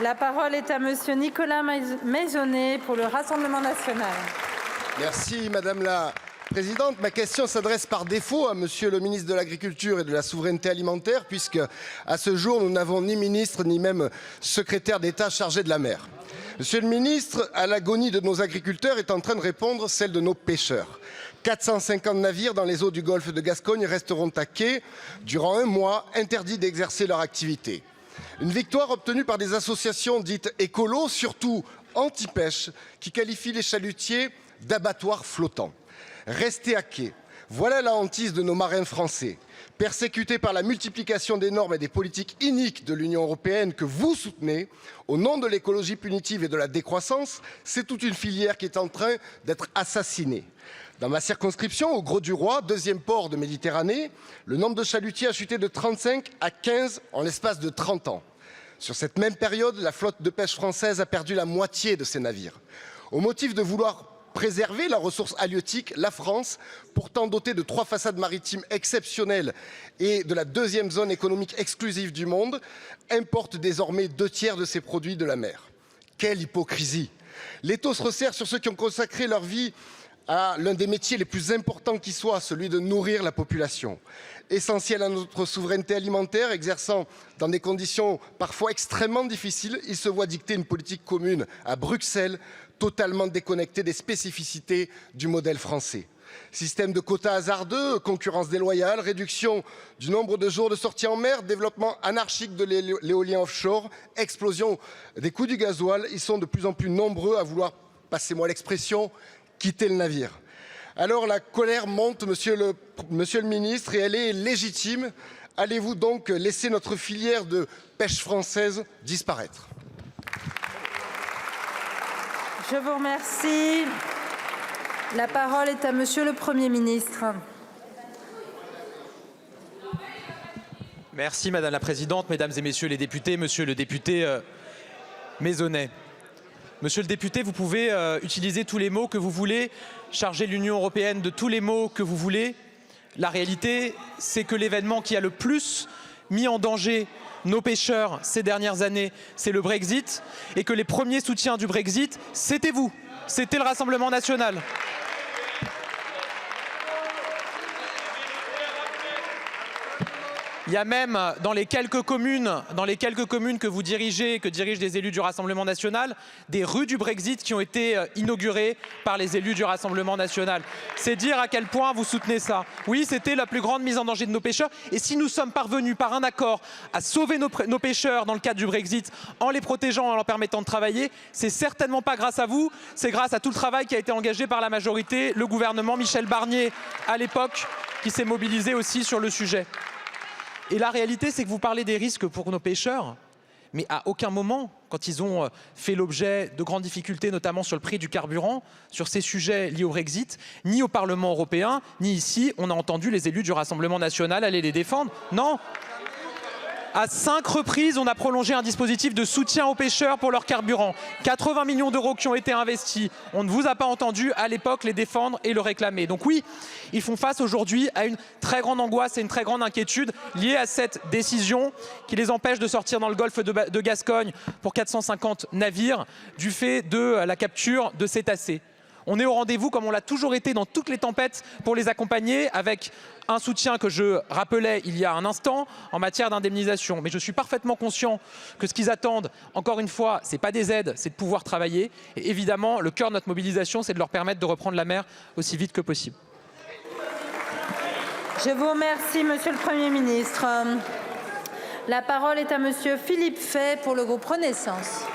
La parole est à monsieur Nicolas Maisonnet pour le Rassemblement national. Merci Madame la Présidente. Ma question s'adresse par défaut à Monsieur le ministre de l'Agriculture et de la Souveraineté alimentaire, puisque à ce jour, nous n'avons ni ministre ni même secrétaire d'État chargé de la mer. Monsieur le ministre, à l'agonie de nos agriculteurs est en train de répondre celle de nos pêcheurs. 450 navires dans les eaux du golfe de Gascogne resteront à quai durant un mois, interdits d'exercer leur activité. Une victoire obtenue par des associations dites écolos, surtout anti-pêche, qui qualifient les chalutiers d'abattoirs flottants. Rester à quai, voilà la hantise de nos marins français. Persécutés par la multiplication des normes et des politiques iniques de l'Union européenne que vous soutenez, au nom de l'écologie punitive et de la décroissance, c'est toute une filière qui est en train d'être assassinée. Dans ma circonscription, au Grau-du-Roi, deuxième port de Méditerranée, le nombre de chalutiers a chuté de 35 à 15 en l'espace de 30 ans. Sur cette même période, la flotte de pêche française a perdu la moitié de ses navires. Au motif de vouloir préserver la ressource halieutique, la France, pourtant dotée de 3 façades maritimes exceptionnelles et de la deuxième zone économique exclusive du monde, importe désormais 2/3 de ses produits de la mer. Quelle hypocrisie! L'étau se resserre sur ceux qui ont consacré leur vie à l'un des métiers les plus importants qui soit, celui de nourrir la population. Essentiel à notre souveraineté alimentaire, exerçant dans des conditions parfois extrêmement difficiles, il se voit dicter une politique commune à Bruxelles, totalement déconnectée des spécificités du modèle français. Système de quotas hasardeux, concurrence déloyale, réduction du nombre de jours de sortie en mer, développement anarchique de l'éolien offshore, explosion des coûts du gasoil. Ils sont de plus en plus nombreux à vouloir, passez-moi l'expression, quitter le navire. Alors la colère monte, monsieur le ministre, et elle est légitime. Allez-vous donc laisser notre filière de pêche française disparaître? Je vous remercie. La parole est à monsieur le Premier ministre. Merci Madame la Présidente, Mesdames et Messieurs les députés, Monsieur le député Maisonnet. Monsieur le député, vous pouvez utiliser tous les mots que vous voulez, charger l'Union européenne de tous les mots que vous voulez. La réalité, c'est que l'événement qui a le plus mis en danger nos pêcheurs ces dernières années, c'est le Brexit, et que les premiers soutiens du Brexit, c'était vous, c'était le Rassemblement national. Il y a même dans les quelques communes que vous dirigez, que dirigent des élus du Rassemblement national, des rues du Brexit qui ont été inaugurées par les élus du Rassemblement national. C'est dire à quel point vous soutenez ça. Oui, c'était la plus grande mise en danger de nos pêcheurs. Et si nous sommes parvenus par un accord à sauver nos pêcheurs dans le cadre du Brexit, en les protégeant, en leur permettant de travailler, c'est certainement pas grâce à vous, c'est grâce à tout le travail qui a été engagé par la majorité, le gouvernement Michel Barnier à l'époque, qui s'est mobilisé aussi sur le sujet. Et la réalité, c'est que vous parlez des risques pour nos pêcheurs, mais à aucun moment, quand ils ont fait l'objet de grandes difficultés, notamment sur le prix du carburant, sur ces sujets liés au Brexit, ni au Parlement européen, ni ici, on a entendu les élus du Rassemblement national aller les défendre. Non. À 5 reprises, on a prolongé un dispositif de soutien aux pêcheurs pour leur carburant. 80 millions d'euros qui ont été investis. On ne vous a pas entendu à l'époque les défendre et le réclamer. Donc oui, ils font face aujourd'hui à une très grande angoisse et une très grande inquiétude liée à cette décision qui les empêche de sortir dans le golfe de Gascogne pour 450 navires du fait de la capture de cétacés. On est au rendez-vous comme on l'a toujours été dans toutes les tempêtes pour les accompagner, avec un soutien que je rappelais il y a un instant en matière d'indemnisation. Mais je suis parfaitement conscient que ce qu'ils attendent, encore une fois, ce n'est pas des aides, c'est de pouvoir travailler. Et évidemment, le cœur de notre mobilisation, c'est de leur permettre de reprendre la mer aussi vite que possible. Je vous remercie, monsieur le Premier ministre. La parole est à monsieur Philippe Fay pour le groupe Renaissance.